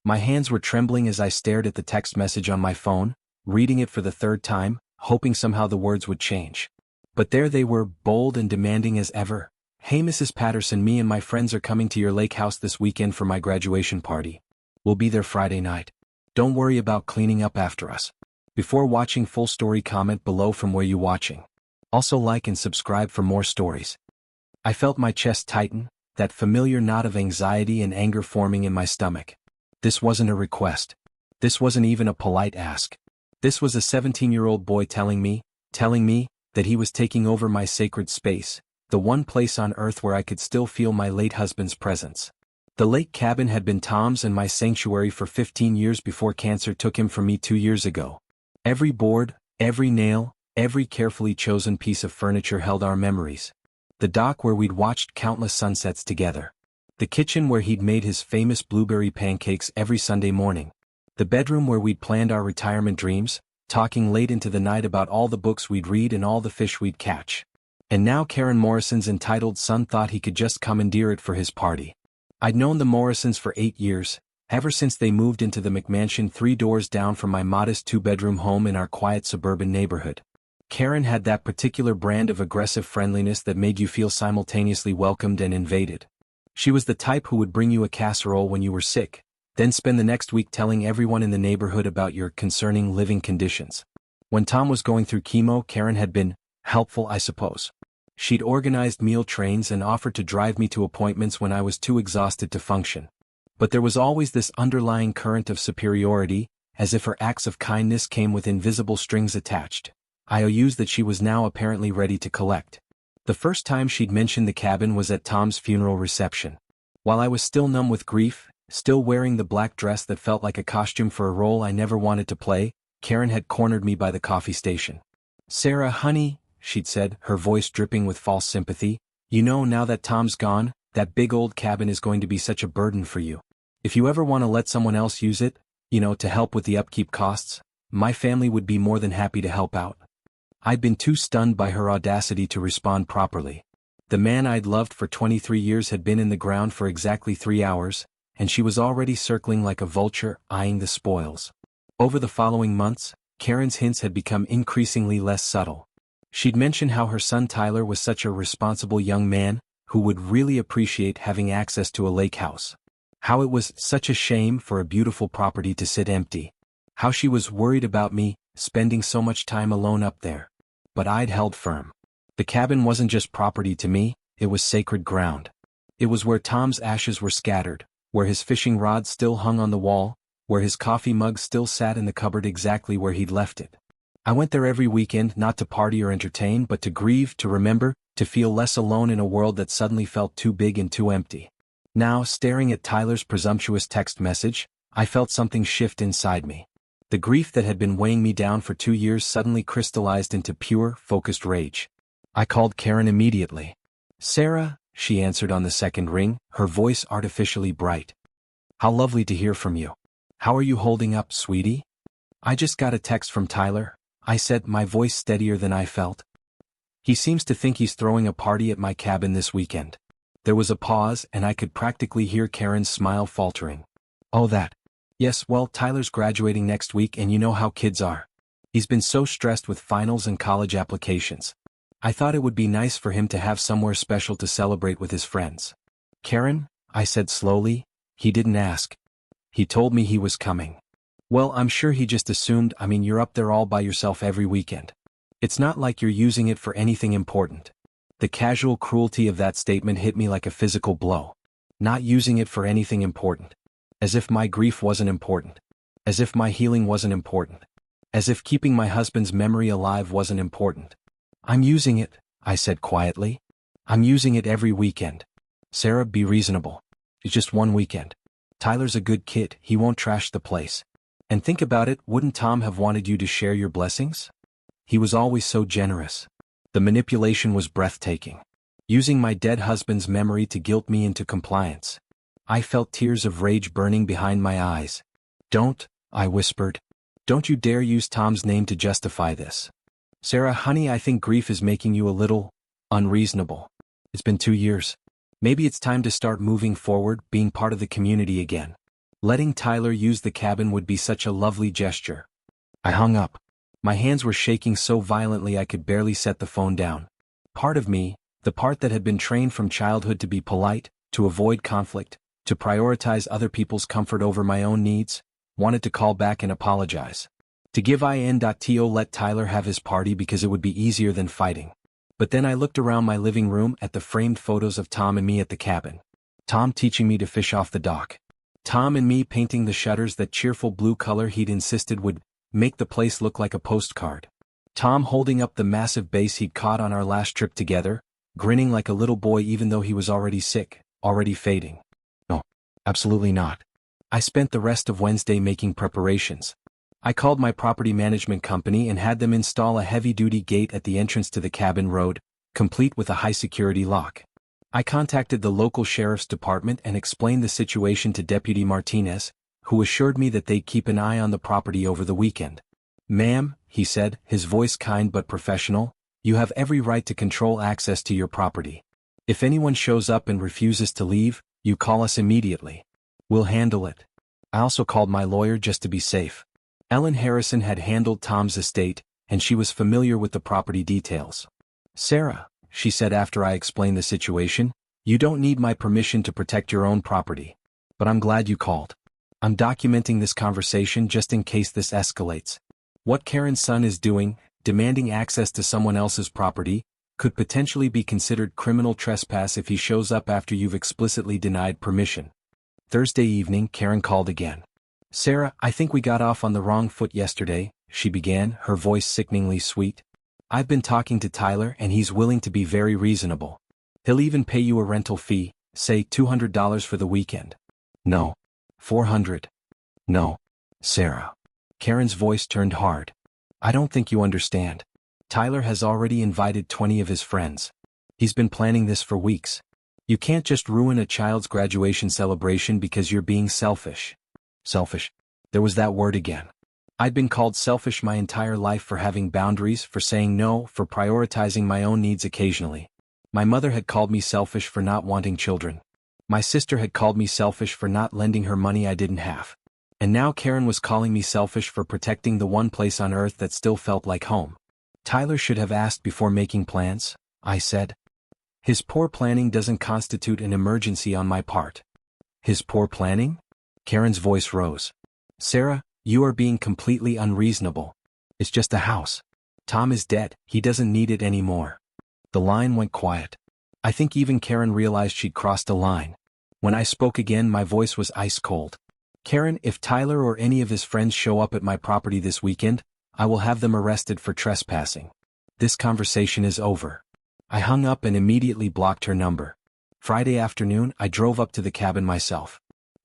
My hands were trembling as I stared at the text message on my phone, reading it for the third time, hoping somehow the words would change. But there they were, bold and demanding as ever. "Hey Mrs. Patterson, me and my friends are coming to your lake house this weekend for my graduation party. We'll be there Friday night. Don't worry about cleaning up after us. Before watching full story, comment below from where you watching. Also like and subscribe for more stories." I felt my chest tighten, that familiar knot of anxiety and anger forming in my stomach. This wasn't a request. This wasn't even a polite ask. This was a 17-year-old boy telling me that he was taking over my sacred space, the one place on earth where I could still feel my late husband's presence. The lake cabin had been Tom's and my sanctuary for 15 years before cancer took him from me 2 years ago. Every board, every nail, every carefully chosen piece of furniture held our memories. The dock where we'd watched countless sunsets together. The kitchen where he'd made his famous blueberry pancakes every Sunday morning. The bedroom where we'd planned our retirement dreams, talking late into the night about all the books we'd read and all the fish we'd catch. And now Karen Morrison's entitled son thought he could just commandeer it for his party. I'd known the Morrisons for 8 years, ever since they moved into the McMansion 3 doors down from my modest 2-bedroom home in our quiet suburban neighborhood. Karen had that particular brand of aggressive friendliness that made you feel simultaneously welcomed and invaded. She was the type who would bring you a casserole when you were sick, then spend the next week telling everyone in the neighborhood about your concerning living conditions. When Tom was going through chemo, Karen had been helpful, I suppose. She'd organized meal trains and offered to drive me to appointments when I was too exhausted to function. But there was always this underlying current of superiority, as if her acts of kindness came with invisible strings attached. IOUs that she was now apparently ready to collect. The first time she'd mentioned the cabin was at Tom's funeral reception. While I was still numb with grief, still wearing the black dress that felt like a costume for a role I never wanted to play, Karen had cornered me by the coffee station. "Sarah, honey," she'd said, her voice dripping with false sympathy, "you know, now that Tom's gone, that big old cabin is going to be such a burden for you. If you ever want to let someone else use it, to help with the upkeep costs, my family would be more than happy to help out." I'd been too stunned by her audacity to respond properly. The man I'd loved for 23 years had been in the ground for exactly 3 hours, and she was already circling like a vulture, eyeing the spoils. Over the following months, Karen's hints had become increasingly less subtle. She'd mentioned how her son Tyler was such a responsible young man, who would really appreciate having access to a lake house. How it was such a shame for a beautiful property to sit empty. How she was worried about me, spending so much time alone up there. But I'd held firm. The cabin wasn't just property to me, it was sacred ground. It was where Tom's ashes were scattered, where his fishing rod still hung on the wall, where his coffee mug still sat in the cupboard exactly where he'd left it. I went there every weekend not to party or entertain but to grieve, to remember, to feel less alone in a world that suddenly felt too big and too empty. Now, staring at Tyler's presumptuous text message, I felt something shift inside me. The grief that had been weighing me down for 2 years suddenly crystallized into pure, focused rage. I called Karen immediately. "Sarah," she answered on the second ring, her voice artificially bright. "How lovely to hear from you. How are you holding up, sweetie?" "I just got a text from Tyler," I said, my voice steadier than I felt. "He seems to think he's throwing a party at my cabin this weekend." There was a pause and I could practically hear Karen's smile faltering. "Oh, that. Yes, well, Tyler's graduating next week and you know how kids are. He's been so stressed with finals and college applications. I thought it would be nice for him to have somewhere special to celebrate with his friends." "Karen," I said slowly, "he didn't ask. He told me he was coming." "Well, I'm sure he just assumed. You're up there all by yourself every weekend. It's not like you're using it for anything important." The casual cruelty of that statement hit me like a physical blow. Not using it for anything important. As if my grief wasn't important. As if my healing wasn't important. As if keeping my husband's memory alive wasn't important. "I'm using it," I said quietly. "I'm using it every weekend. Sarah, be reasonable. It's just one weekend. Tyler's a good kid, he won't trash the place. And think about it, wouldn't Tom have wanted you to share your blessings? He was always so generous." The manipulation was breathtaking. Using my dead husband's memory to guilt me into compliance. I felt tears of rage burning behind my eyes. "Don't," I whispered. "Don't you dare use Tom's name to justify this. Sarah, honey, I think grief is making you a little unreasonable. It's been 2 years. Maybe it's time to start moving forward, being part of the community again. Letting Tyler use the cabin would be such a lovely gesture. I hung up. My hands were shaking so violently I could barely set the phone down. Part of me, the part that had been trained from childhood to be polite, to avoid conflict, to prioritize other people's comfort over my own needs, wanted to call back and apologize. To give in.to let Tyler have his party because it would be easier than fighting. But then I looked around my living room at the framed photos of Tom and me at the cabin. Tom teaching me to fish off the dock. Tom and me painting the shutters that cheerful blue color he'd insisted would make the place look like a postcard. Tom holding up the massive bass he'd caught on our last trip together, grinning like a little boy even though he was already sick, already fading. No, absolutely not. I spent the rest of Wednesday making preparations. I called my property management company and had them install a heavy-duty gate at the entrance to the cabin road, complete with a high-security lock. I contacted the local sheriff's department and explained the situation to Deputy Martinez, who assured me that they'd keep an eye on the property over the weekend. "Ma'am," he said, his voice kind but professional, "you have every right to control access to your property. If anyone shows up and refuses to leave, you call us immediately. We'll handle it." I also called my lawyer just to be safe. Ellen Harrison had handled Tom's estate, and she was familiar with the property details. "Sarah," she said after I explained the situation, "you don't need my permission to protect your own property. But I'm glad you called. I'm documenting this conversation just in case this escalates. What Karen's son is doing, demanding access to someone else's property, could potentially be considered criminal trespass if he shows up after you've explicitly denied permission." Thursday evening, Karen called again. "Sarah, I think we got off on the wrong foot yesterday," she began, her voice sickeningly sweet. "I've been talking to Tyler and he's willing to be very reasonable. He'll even pay you a rental fee, say $200 for the weekend." "No. 400. No. Sarah." Karen's voice turned hard. "I don't think you understand. Tyler has already invited 20 of his friends. He's been planning this for weeks. You can't just ruin a child's graduation celebration because you're being selfish." Selfish. There was that word again. I'd been called selfish my entire life for having boundaries, for saying no, for prioritizing my own needs occasionally. My mother had called me selfish for not wanting children. My sister had called me selfish for not lending her money I didn't have. And now Karen was calling me selfish for protecting the one place on earth that still felt like home. "Tyler should have asked before making plans," I said. "His poor planning doesn't constitute an emergency on my part." "His poor planning?" Karen's voice rose. "Sarah, you are being completely unreasonable. It's just a house. Tom is dead, he doesn't need it anymore." The line went quiet. I think even Karen realized she'd crossed a line. When I spoke again, my voice was ice cold. "Karen, if Tyler or any of his friends show up at my property this weekend, I will have them arrested for trespassing. This conversation is over." I hung up and immediately blocked her number. Friday afternoon, I drove up to the cabin myself.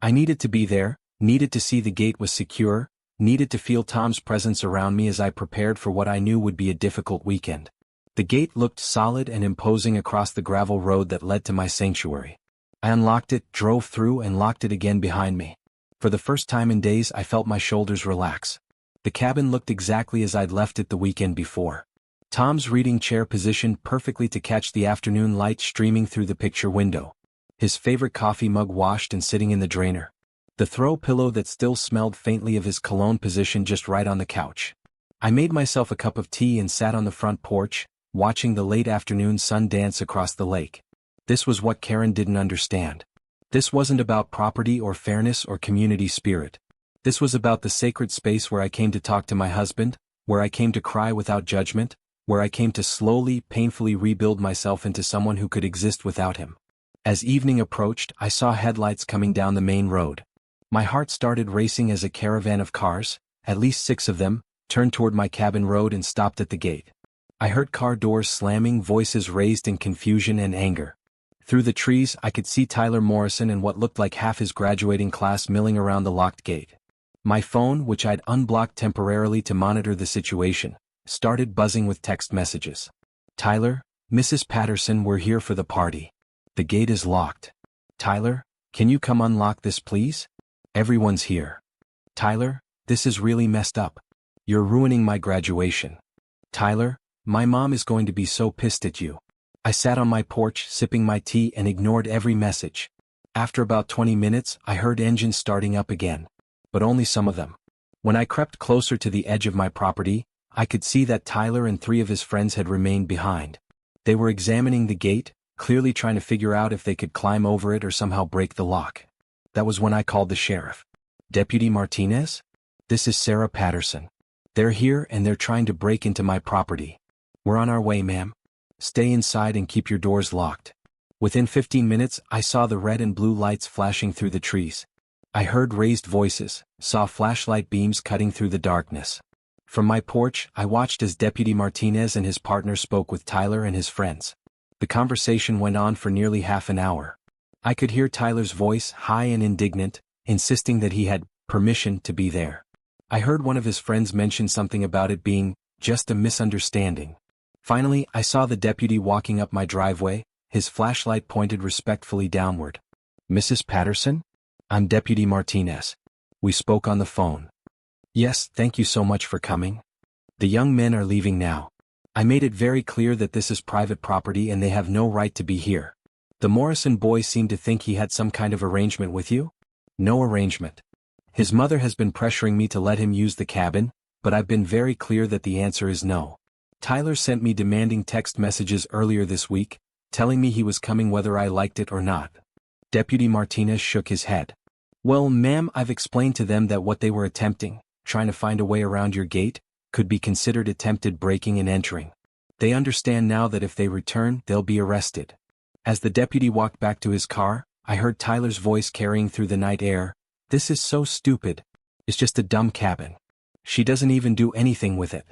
I needed to be there, needed to see the gate was secure, needed to feel Tom's presence around me as I prepared for what I knew would be a difficult weekend. The gate looked solid and imposing across the gravel road that led to my sanctuary. I unlocked it, drove through, and locked it again behind me. For the first time in days, I felt my shoulders relax. The cabin looked exactly as I'd left it the weekend before. Tom's reading chair positioned perfectly to catch the afternoon light streaming through the picture window. His favorite coffee mug washed and sitting in the drainer. The throw pillow that still smelled faintly of his cologne positioned just right on the couch. I made myself a cup of tea and sat on the front porch, watching the late afternoon sun dance across the lake. This was what Karen didn't understand. This wasn't about property or fairness or community spirit. This was about the sacred space where I came to talk to my husband, where I came to cry without judgment, where I came to slowly, painfully rebuild myself into someone who could exist without him. As evening approached, I saw headlights coming down the main road. My heart started racing as a caravan of cars, at least 6 of them, turned toward my cabin road and stopped at the gate. I heard car doors slamming, voices raised in confusion and anger. Through the trees, I could see Tyler Morrison and what looked like half his graduating class milling around the locked gate. My phone, which I'd unblocked temporarily to monitor the situation, started buzzing with text messages. "Tyler, Mrs. Patterson, we're here for the party. The gate is locked. Tyler, can you come unlock this please? Everyone's here. Tyler, this is really messed up. You're ruining my graduation. Tyler, my mom is going to be so pissed at you." I sat on my porch sipping my tea and ignored every message. After about 20 minutes, I heard engines starting up again. But only some of them. When I crept closer to the edge of my property, I could see that Tyler and 3 of his friends had remained behind. They were examining the gate, clearly trying to figure out if they could climb over it or somehow break the lock. That was when I called the sheriff. "Deputy Martinez? This is Sarah Patterson. They're here and they're trying to break into my property. We're on our way, ma'am. Stay inside and keep your doors locked." Within 15 minutes, I saw the red and blue lights flashing through the trees. I heard raised voices, saw flashlight beams cutting through the darkness. From my porch, I watched as Deputy Martinez and his partner spoke with Tyler and his friends. The conversation went on for nearly half an hour. I could hear Tyler's voice, high and indignant, insisting that he had permission to be there. I heard one of his friends mention something about it being just a misunderstanding. Finally, I saw the deputy walking up my driveway, his flashlight pointed respectfully downward. "Mrs. Patterson? I'm Deputy Martinez. We spoke on the phone." "Yes, thank you so much for coming. The young men are leaving now. I made it very clear that this is private property and they have no right to be here." "The Morrison boy seemed to think he had some kind of arrangement with you?" "No arrangement. His mother has been pressuring me to let him use the cabin, but I've been very clear that the answer is no. Tyler sent me demanding text messages earlier this week, telling me he was coming whether I liked it or not." Deputy Martinez shook his head. "Well, ma'am, I've explained to them that what they were attempting, trying to find a way around your gate, could be considered attempted breaking and entering. They understand now that if they return, they'll be arrested." As the deputy walked back to his car, I heard Tyler's voice carrying through the night air. "This is so stupid. It's just a dumb cabin. She doesn't even do anything with it.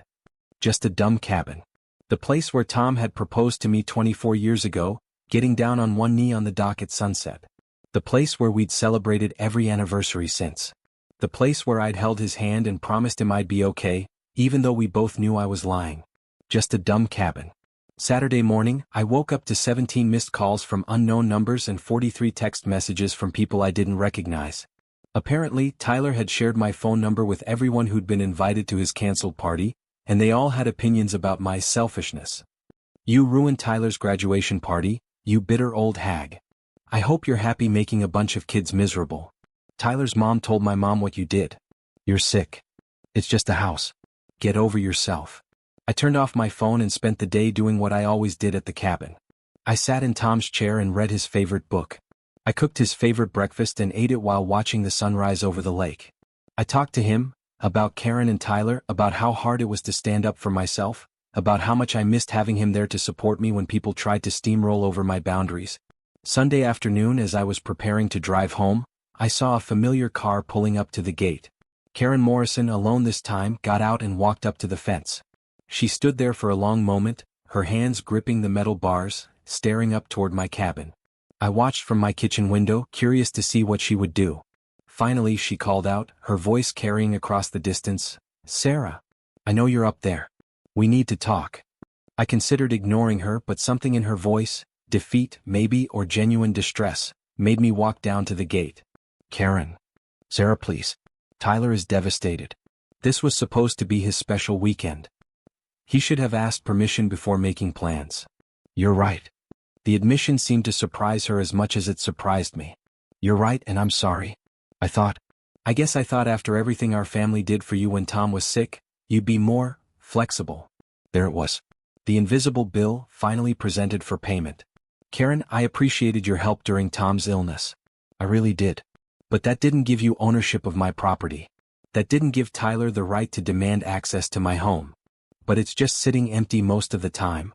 Just a dumb cabin. The place where Tom had proposed to me 24 years ago, getting down on one knee on the dock at sunset. The place where we'd celebrated every anniversary since. The place where I'd held his hand and promised him I'd be okay, even though we both knew I was lying. Just a dumb cabin." Saturday morning, I woke up to 17 missed calls from unknown numbers and 43 text messages from people I didn't recognize. Apparently, Tyler had shared my phone number with everyone who'd been invited to his canceled party, and they all had opinions about my selfishness. "You ruined Tyler's graduation party, you bitter old hag. I hope you're happy making a bunch of kids miserable. Tyler's mom told my mom what you did. You're sick. It's just a house. Get over yourself." I turned off my phone and spent the day doing what I always did at the cabin. I sat in Tom's chair and read his favorite book. I cooked his favorite breakfast and ate it while watching the sunrise over the lake. I talked to him, about Karen and Tyler, about how hard it was to stand up for myself, about how much I missed having him there to support me when people tried to steamroll over my boundaries. Sunday afternoon, as I was preparing to drive home, I saw a familiar car pulling up to the gate. Karen Morrison, alone this time, got out and walked up to the fence. She stood there for a long moment, her hands gripping the metal bars, staring up toward my cabin. I watched from my kitchen window, curious to see what she would do. Finally she called out, her voice carrying across the distance, "Sarah, I know you're up there. We need to talk." I considered ignoring her, but something in her voice, defeat, maybe, or genuine distress, made me walk down to the gate. "Karen. Sarah, please. Tyler is devastated. This was supposed to be his special weekend. He should have asked permission before making plans." "You're right." The admission seemed to surprise her as much as it surprised me. "You're right, and I'm sorry. I guess I thought after everything our family did for you when Tom was sick, you'd be more flexible." There it was. The invisible bill, finally presented for payment. "Karen, I appreciated your help during Tom's illness. I really did. But that didn't give you ownership of my property. That didn't give Tyler the right to demand access to my home. But it's just sitting empty most of the time."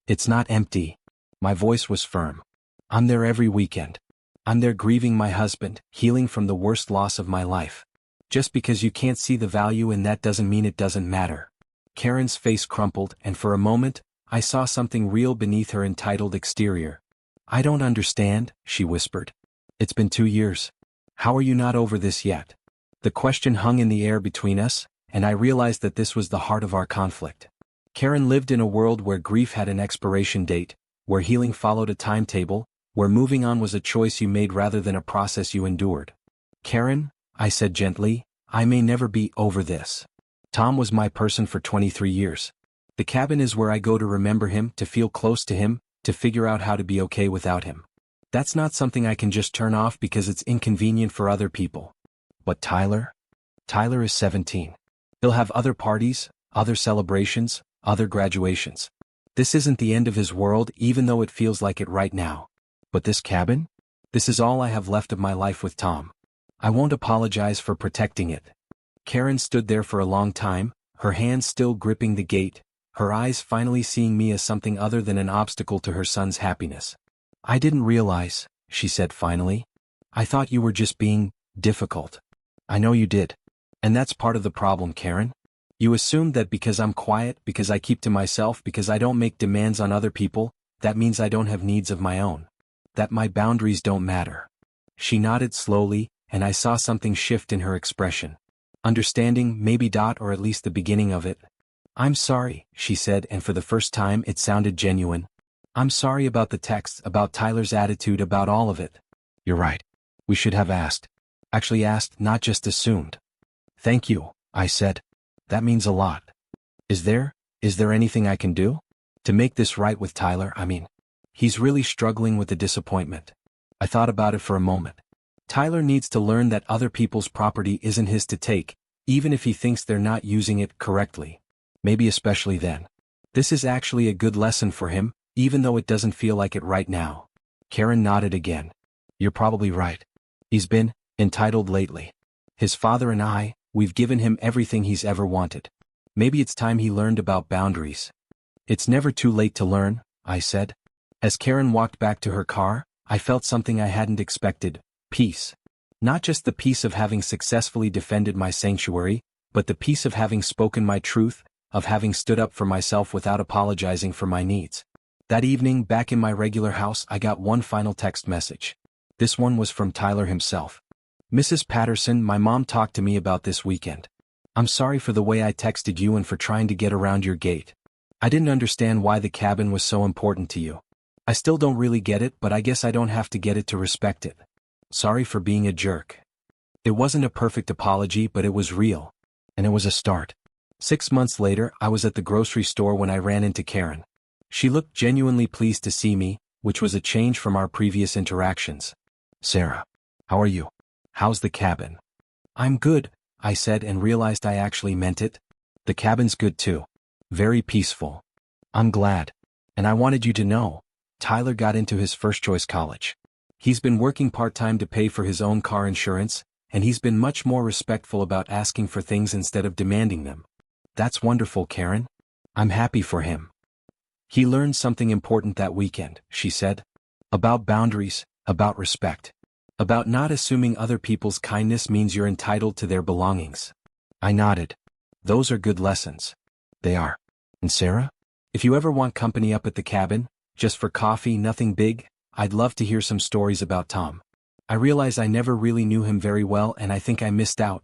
"It's not empty." My voice was firm. "I'm there every weekend. I'm there grieving my husband, healing from the worst loss of my life. Just because you can't see the value in that doesn't mean it doesn't matter." Karen's face crumpled, and for a moment, I saw something real beneath her entitled exterior. "I don't understand," she whispered. "It's been 2 years. How are you not over this yet?" The question hung in the air between us, and I realized that this was the heart of our conflict. Karen lived in a world where grief had an expiration date, where healing followed a timetable, where moving on was a choice you made rather than a process you endured. "Karen," I said gently, "I may never be over this. Tom was my person for 23 years. The cabin is where I go to remember him, to feel close to him, to figure out how to be okay without him. That's not something I can just turn off because it's inconvenient for other people. But Tyler? Tyler is 17. He'll have other parties, other celebrations, other graduations. This isn't the end of his world even though it feels like it right now. But this cabin? This is all I have left of my life with Tom. I won't apologize for protecting it. Karen stood there for a long time, her hands still gripping the gate, her eyes finally seeing me as something other than an obstacle to her son's happiness. I didn't realize, she said finally. I thought you were just being difficult. I know you did. And that's part of the problem, Karen. You assumed that because I'm quiet, because I keep to myself, because I don't make demands on other people, that means I don't have needs of my own. That my boundaries don't matter. She nodded slowly, and I saw something shift in her expression. Understanding, maybe, or at least the beginning of it. I'm sorry, she said, and for the first time it sounded genuine. I'm sorry about the text, about Tyler's attitude, about all of it. You're right. We should have asked. Actually asked, not just assumed. Thank you, I said. That means a lot. Is there anything I can do? To make this right with Tyler, I mean. He's really struggling with the disappointment. I thought about it for a moment. Tyler needs to learn that other people's property isn't his to take, even if he thinks they're not using it correctly. Maybe especially then. This is actually a good lesson for him, even though it doesn't feel like it right now. Karen nodded again. You're probably right. He's been entitled lately. His father and we've given him everything he's ever wanted. Maybe it's time he learned about boundaries. It's never too late to learn, I said. As Karen walked back to her car, I felt something I hadn't expected. Peace. Not just the peace of having successfully defended my sanctuary, but the peace of having spoken my truth, of having stood up for myself without apologizing for my needs. That evening, back in my regular house, I got one final text message. This one was from Tyler himself. Mrs. Patterson, my mom talked to me about this weekend. I'm sorry for the way I texted you and for trying to get around your gate. I didn't understand why the cabin was so important to you. I still don't really get it, but I guess I don't have to get it to respect it. Sorry for being a jerk. It wasn't a perfect apology, but it was real. And it was a start. 6 months later, I was at the grocery store when I ran into Karen. She looked genuinely pleased to see me, which was a change from our previous interactions. Sarah, how are you? How's the cabin? I'm good, I said and realized I actually meant it. The cabin's good too. Very peaceful. I'm glad. And I wanted you to know. Tyler got into his first-choice college. He's been working part-time to pay for his own car insurance, and he's been much more respectful about asking for things instead of demanding them. That's wonderful, Karen. I'm happy for him. He learned something important that weekend, she said. About boundaries, about respect. About not assuming other people's kindness means you're entitled to their belongings. I nodded. Those are good lessons. They are. And Sarah? If you ever want company up at the cabin, just for coffee, nothing big, I'd love to hear some stories about Tom. I realize I never really knew him very well and I think I missed out.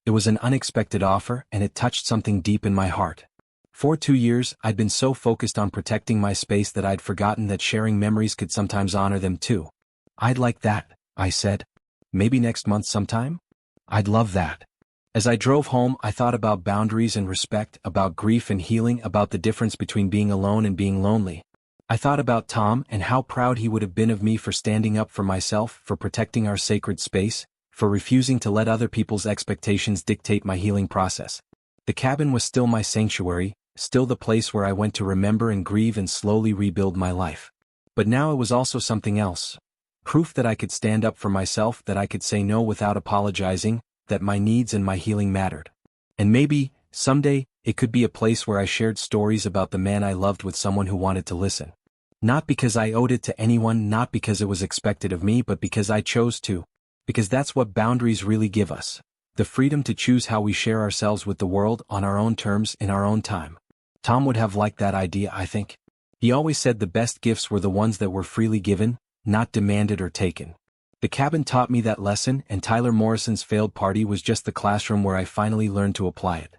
It was an unexpected offer and it touched something deep in my heart. For 2 years, I'd been so focused on protecting my space that I'd forgotten that sharing memories could sometimes honor them too. I'd like that, I said. Maybe next month sometime? I'd love that. As I drove home, I thought about boundaries and respect, about grief and healing, about the difference between being alone and being lonely. I thought about Tom and how proud he would have been of me for standing up for myself, for protecting our sacred space, for refusing to let other people's expectations dictate my healing process. The cabin was still my sanctuary, still the place where I went to remember and grieve and slowly rebuild my life. But now it was also something else. Proof that I could stand up for myself, that I could say no without apologizing, that my needs and my healing mattered. And maybe, someday, it could be a place where I shared stories about the man I loved with someone who wanted to listen. Not because I owed it to anyone, not because it was expected of me, but because I chose to. Because that's what boundaries really give us. The freedom to choose how we share ourselves with the world on our own terms in our own time. Tom would have liked that idea, I think. He always said the best gifts were the ones that were freely given, not demanded or taken. The cabin taught me that lesson, and Tyler Morrison's failed party was just the classroom where I finally learned to apply it.